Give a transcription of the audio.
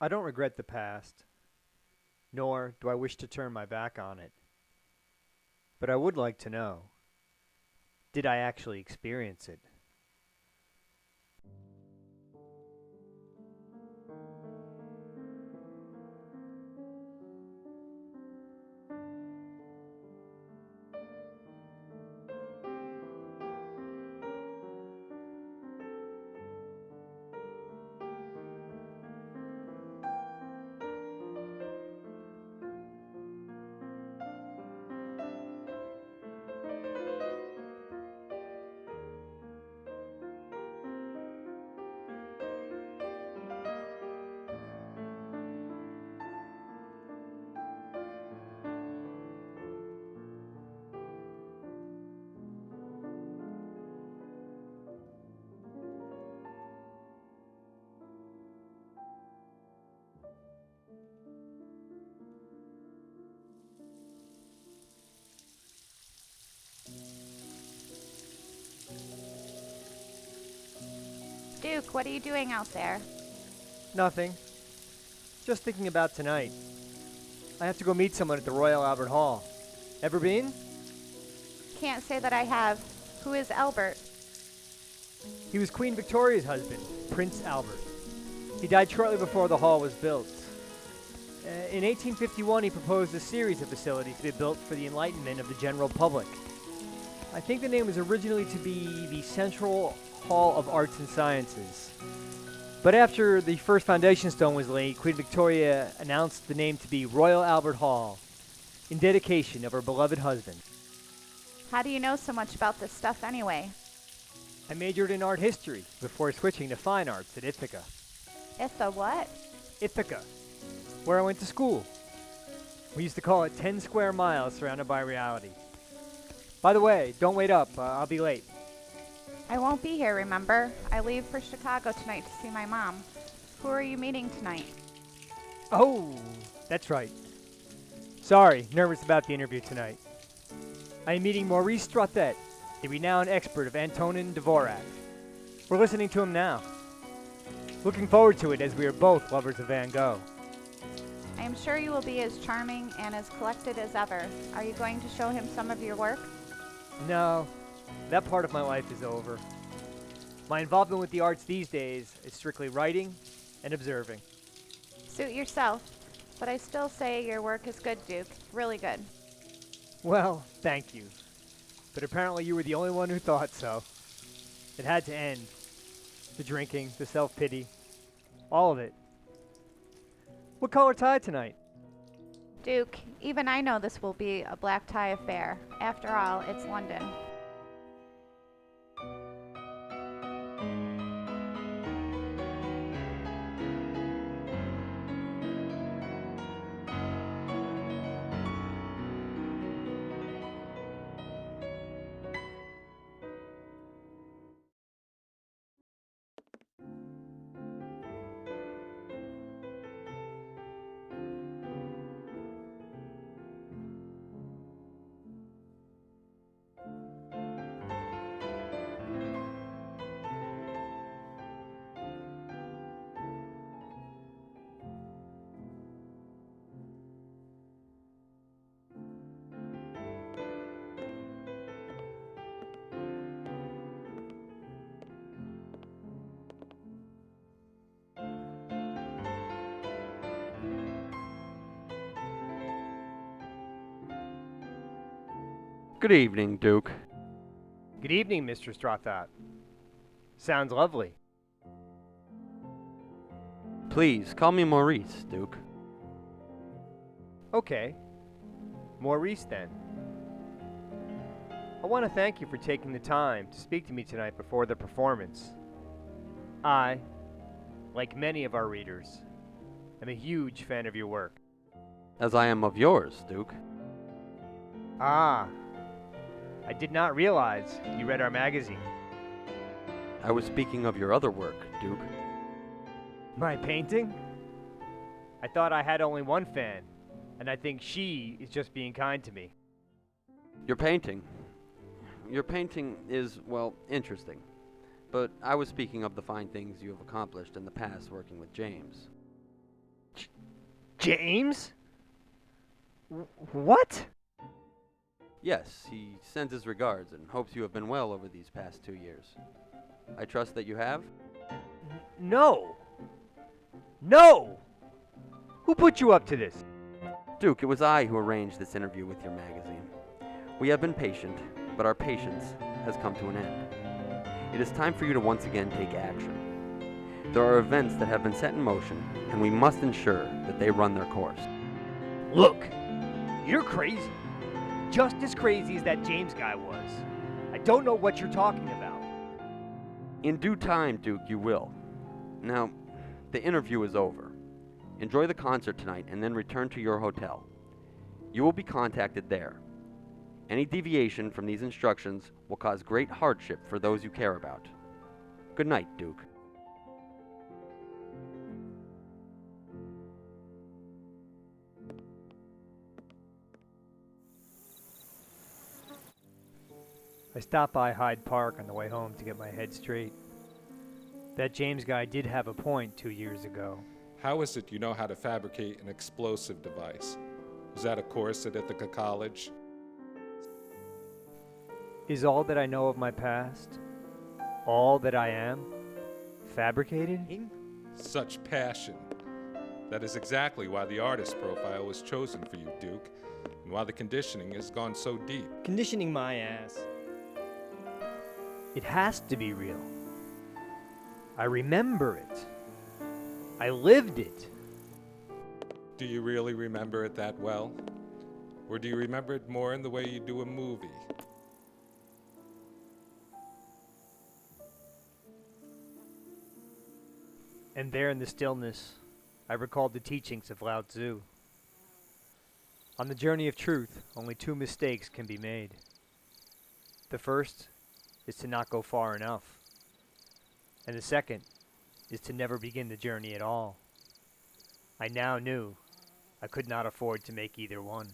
I don't regret the past, nor do I wish to turn my back on it. But I would like to know, did I actually experience it? Duke, what are you doing out there? Nothing. Just thinking about tonight. I have to go meet someone at the Royal Albert Hall. Ever been? Can't say that I have. Who is Albert? He was Queen Victoria's husband, Prince Albert. He died shortly before the hall was built. In 1851, he proposed a series of facilities to be built for the enlightenment of the general public. I think the name was originally to be the Central Hall of Arts and Sciences. But after the first foundation stone was laid, Queen Victoria announced the name to be Royal Albert Hall in dedication of her beloved husband. How do you know so much about this stuff anyway? I majored in art history before switching to fine arts at Ithaca. Itha what? Ithaca, where I went to school. We used to call it 10 square miles surrounded by reality. By the way, don't wait up. I'll be late. I won't be here, remember? I leave for Chicago tonight to see my mom. Who are you meeting tonight? Oh, that's right. Sorry, nervous about the interview tonight. I am meeting Maurice Strautet, the renowned expert of Antonin Dvorak. We're listening to him now. Looking forward to it as we are both lovers of Van Gogh. I am sure you will be as charming and as collected as ever. Are you going to show him some of your work? No, that part of my life is over. My involvement with the arts these days is strictly writing and observing. Suit yourself. But I still say your work is good, Duke. Really good. Well, thank you. But apparently you were the only one who thought so. It had to end. The drinking, the self-pity, all of it. What color tie tonight? Duke, even I know this will be a black tie affair. After all, it's London. Good evening, Duke. Good evening, Mr. Strauthot. Sounds lovely. Please, call me Maurice, Duke. Okay. Maurice, then. I want to thank you for taking the time to speak to me tonight before the performance. I, like many of our readers, am a huge fan of your work. As I am of yours, Duke. Ah, I did not realize you read our magazine. I was speaking of your other work, Duke. My painting? I thought I had only one fan, and I think she is just being kind to me. Your painting. Your painting is, well, interesting. But I was speaking of the fine things you have accomplished in the past working with James. James? What? Yes, he sends his regards and hopes you have been well over these past 2 years. I trust that you have? No! No! Who put you up to this? Duke, it was I who arranged this interview with your magazine. We have been patient, but our patience has come to an end. It is time for you to once again take action. There are events that have been set in motion, and we must ensure that they run their course. Look, you're crazy. Just as crazy as that James guy was. I don't know what you're talking about. In due time, Duke, you will. Now, the interview is over. Enjoy the concert tonight and then return to your hotel. You will be contacted there. Any deviation from these instructions will cause great hardship for those you care about. Good night, Duke. I stopped by Hyde Park on the way home to get my head straight. That James guy did have a point 2 years ago. How is it you know how to fabricate an explosive device? Was that a course at Ithaca College? Is all that I know of my past, all that I am, fabricated? Such passion. That is exactly why the artist profile was chosen for you, Duke, and why the conditioning has gone so deep. Conditioning my ass. It has to be real. I remember it. I lived it. Do you really remember it that well? Or do you remember it more in the way you do a movie? And there in the stillness, I recalled the teachings of Lao Tzu. On the journey of truth, only 2 mistakes can be made. The first is to not go far enough. And the second is to never begin the journey at all. I now knew I could not afford to make either one.